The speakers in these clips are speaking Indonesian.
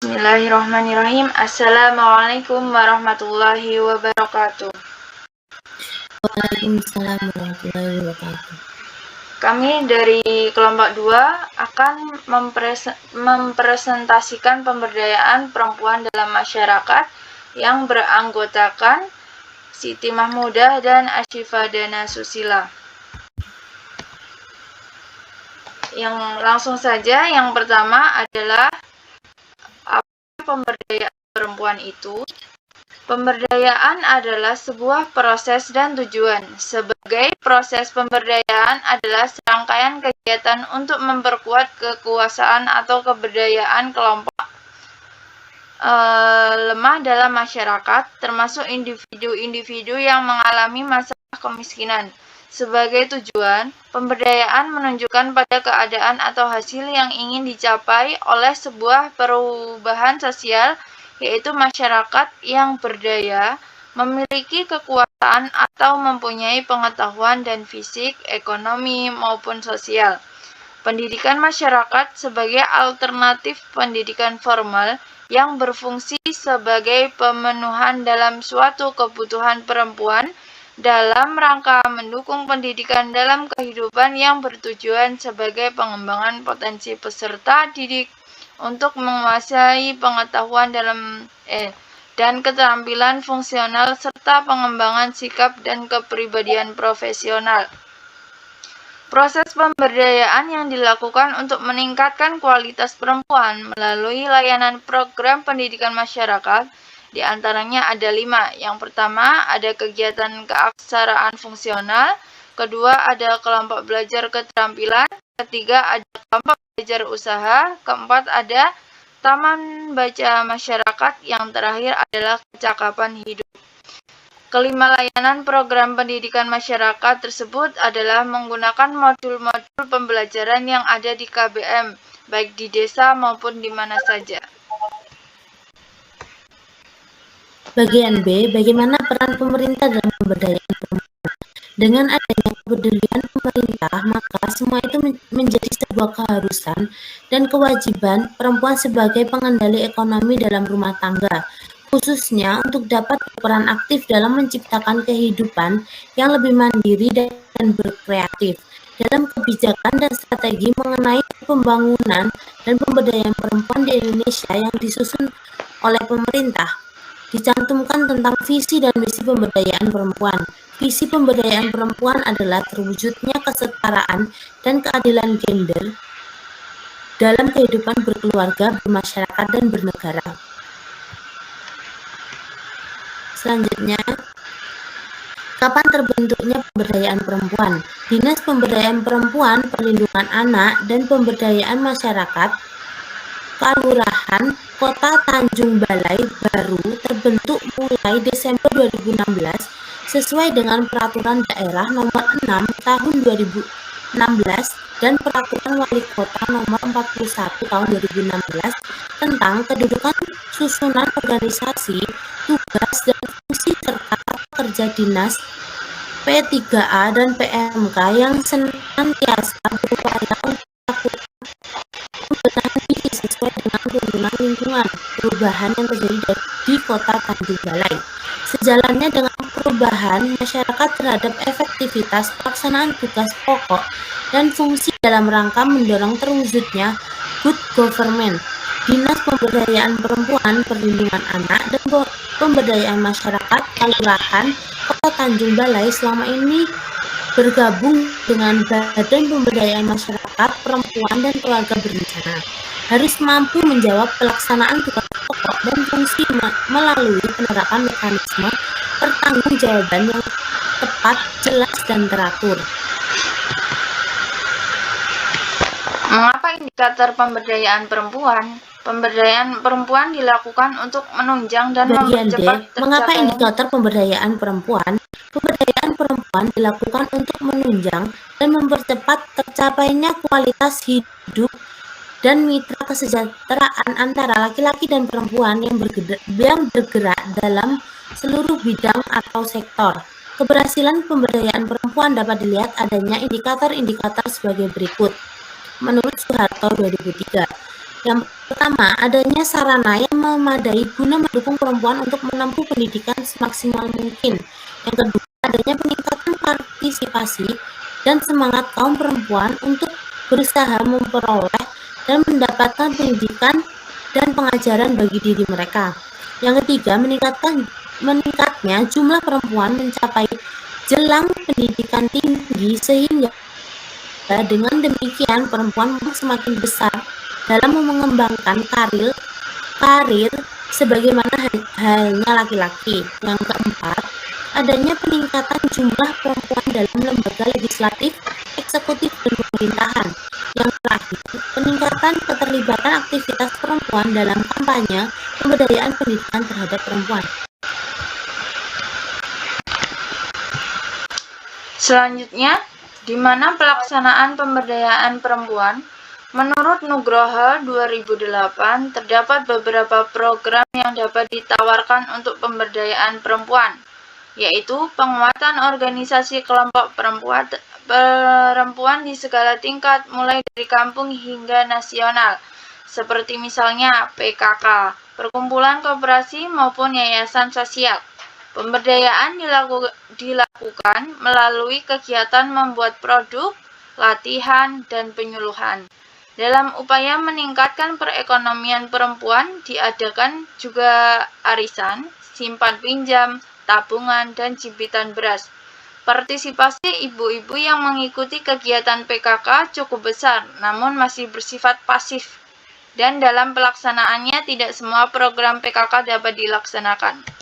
Bismillahirrahmanirrahim. Assalamualaikum warahmatullahi wabarakatuh. Waalaikumsalam warahmatullahi wabarakatuh. Kami dari kelompok 2 akan mempresentasikan pemberdayaan perempuan dalam masyarakat yang beranggotakan Siti Mahmudah dan Asyifa Dana Susila. Yang langsung saja, yang pertama adalah apa pemberdayaan perempuan itu? Pemberdayaan adalah sebuah proses dan tujuan. Sebagai proses pemberdayaan adalah serangkaian kegiatan untuk memperkuat kekuasaan atau keberdayaan kelompok lemah dalam masyarakat, termasuk individu-individu yang mengalami masalah kemiskinan. Sebagai tujuan, pemberdayaan menunjukkan pada keadaan atau hasil yang ingin dicapai oleh sebuah perubahan sosial, yaitu masyarakat yang berdaya, memiliki kekuasaan atau mempunyai pengetahuan dan fisik, ekonomi, maupun sosial. Pendidikan masyarakat sebagai alternatif pendidikan formal yang berfungsi sebagai pemenuhan dalam suatu kebutuhan perempuan dalam rangka mendukung pendidikan dalam kehidupan yang bertujuan sebagai pengembangan potensi peserta didik untuk menguasai pengetahuan dan keterampilan fungsional serta pengembangan sikap dan kepribadian profesional. Proses pemberdayaan yang dilakukan untuk meningkatkan kualitas perempuan melalui layanan program pendidikan masyarakat, di antaranya ada 5. Yang pertama, ada kegiatan keaksaraan fungsional. Kedua, ada kelompok belajar keterampilan. Ketiga, ada kelompok belajar usaha. Keempat, ada taman baca masyarakat. Yang terakhir adalah kecakapan hidup. Kelima layanan program pendidikan masyarakat tersebut adalah menggunakan modul-modul pembelajaran yang ada di KBM, baik di desa maupun di mana saja. Bagian B, bagaimana peran pemerintah dalam pemberdayaan perempuan? Dengan adanya kepedulian pemerintah, maka semua itu menjadi sebuah keharusan dan kewajiban perempuan sebagai pengendali ekonomi dalam rumah tangga, khususnya untuk dapat berperan aktif dalam menciptakan kehidupan yang lebih mandiri dan berkreatif dalam kebijakan dan strategi mengenai pembangunan dan pemberdayaan perempuan di Indonesia yang disusun oleh pemerintah. Dicantumkan tentang visi dan misi pemberdayaan perempuan. Visi pemberdayaan perempuan adalah terwujudnya kesetaraan dan keadilan gender dalam kehidupan berkeluarga, bermasyarakat, dan bernegara. Selanjutnya, kapan terbentuknya pemberdayaan perempuan? Dinas Pemberdayaan Perempuan, Perlindungan Anak, dan Pemberdayaan Masyarakat Kelurahan Kota Tanjung Balai baru terbentuk mulai Desember 2016 sesuai dengan Peraturan Daerah Nomor 6 Tahun 2016 dan Peraturan Wali Kota Nomor 41 Tahun 2016 tentang kedudukan susunan organisasi, tugas, dan fungsi serta tata kerja dinas P3A dan PMK yang senantiasa berupaya untuk melakukan pembenahan diri sesuai dengan tuntunan lingkungan perubahan yang terjadi di Kota Tanjung Balai. Sejalannya dengan perubahan masyarakat terhadap efektivitas pelaksanaan tugas pokok dan fungsi dalam rangka mendorong terwujudnya good government, Dinas Pemberdayaan Perempuan, Perlindungan Anak, dan Pemberdayaan Masyarakat Kelurahan Kota Tanjung Balai selama ini bergabung dengan Badan Pemberdayaan Masyarakat Perempuan dan Keluarga Berencana, harus mampu menjawab pelaksanaan tugas pokok dan fungsi melalui penerapan mekanisme pertanggungjawaban yang tepat, jelas, dan teratur. Mengapa indikator pemberdayaan perempuan? Pemberdayaan perempuan dilakukan untuk menunjang dan mempercepat tercapaian. Mengapa indikator pemberdayaan perempuan? Pemberdayaan perempuan dilakukan untuk menunjang dan mempercepat tercapainya kualitas hidup dan mitra kesejahteraan antara laki-laki dan perempuan yang bergerak dalam seluruh bidang atau sektor. Keberhasilan pemberdayaan perempuan dapat dilihat adanya indikator-indikator sebagai berikut. Menurut Soeharto 2003, Yang pertama, adanya sarana yang memadai guna mendukung perempuan untuk menempuh pendidikan semaksimal mungkin. Yang kedua, adanya peningkatan partisipasi dan semangat kaum perempuan untuk berusaha memperoleh dan mendapatkan pendidikan dan pengajaran bagi diri mereka. Yang ketiga, meningkatnya jumlah perempuan mencapai jelang pendidikan tinggi sehingga dengan demikian perempuan semakin besar dalam mengembangkan karir sebagaimana halnya laki-laki. Yang keempat, adanya peningkatan jumlah perempuan dalam lembaga legislatif, eksekutif, dan pemerintahan. Yang terakhir, peningkatan keterlibatan aktivitas perempuan dalam kampanye pemberdayaan pendidikan terhadap perempuan. Selanjutnya, di mana pelaksanaan pemberdayaan perempuan? Menurut Nugroho 2008, terdapat beberapa program yang dapat ditawarkan untuk pemberdayaan perempuan, yaitu penguatan organisasi kelompok perempuan di segala tingkat, mulai dari kampung hingga nasional, seperti misalnya PKK, perkumpulan koperasi maupun yayasan sosial. Pemberdayaan dilakukan melalui kegiatan membuat produk, latihan, dan penyuluhan. Dalam upaya meningkatkan perekonomian perempuan, diadakan juga arisan, simpan pinjam, tabungan, dan jimpitan beras. Partisipasi ibu-ibu yang mengikuti kegiatan PKK cukup besar, namun masih bersifat pasif. Dan dalam pelaksanaannya, tidak semua program PKK dapat dilaksanakan.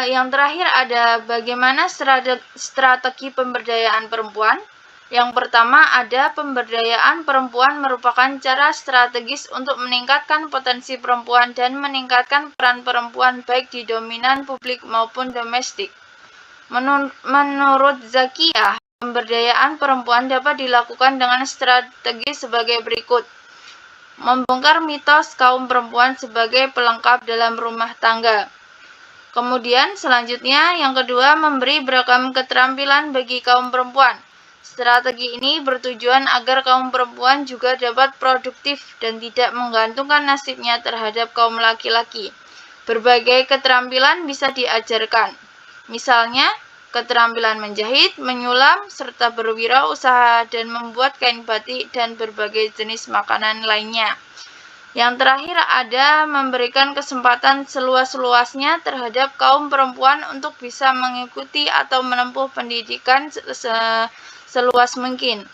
Yang terakhir ada bagaimana strategi pemberdayaan perempuan. Yang pertama ada pemberdayaan perempuan merupakan cara strategis untuk meningkatkan potensi perempuan dan meningkatkan peran perempuan baik di dominan publik maupun domestik. Menurut Zakiyah, pemberdayaan perempuan dapat dilakukan dengan strategi sebagai berikut. Membongkar mitos kaum perempuan sebagai pelengkap dalam rumah tangga. Kemudian selanjutnya yang kedua memberi beragam keterampilan bagi kaum perempuan. Strategi ini bertujuan agar kaum perempuan juga dapat produktif dan tidak menggantungkan nasibnya terhadap kaum laki-laki. Berbagai keterampilan bisa diajarkan. Misalnya, keterampilan menjahit, menyulam, serta berwirausaha dan membuat kain batik dan berbagai jenis makanan lainnya. Yang terakhir ada memberikan kesempatan seluas-luasnya terhadap kaum perempuan untuk bisa mengikuti atau menempuh pendidikan seluas mungkin.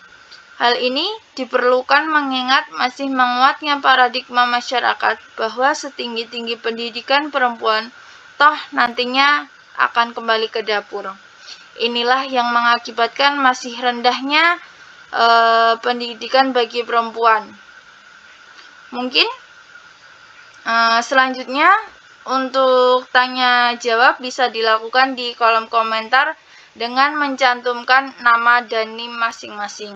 Hal ini diperlukan mengingat masih menguatnya paradigma masyarakat bahwa setinggi-tinggi pendidikan perempuan toh nantinya akan kembali ke dapur. Inilah yang mengakibatkan masih rendahnya pendidikan bagi perempuan. Mungkin selanjutnya untuk tanya jawab bisa dilakukan di kolom komentar dengan mencantumkan nama dan NIM masing-masing.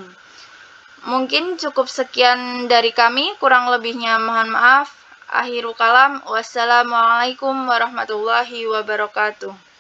Mungkin cukup sekian dari kami, kurang lebihnya mohon maaf. Akhirul kalam, wassalamualaikum warahmatullahi wabarakatuh.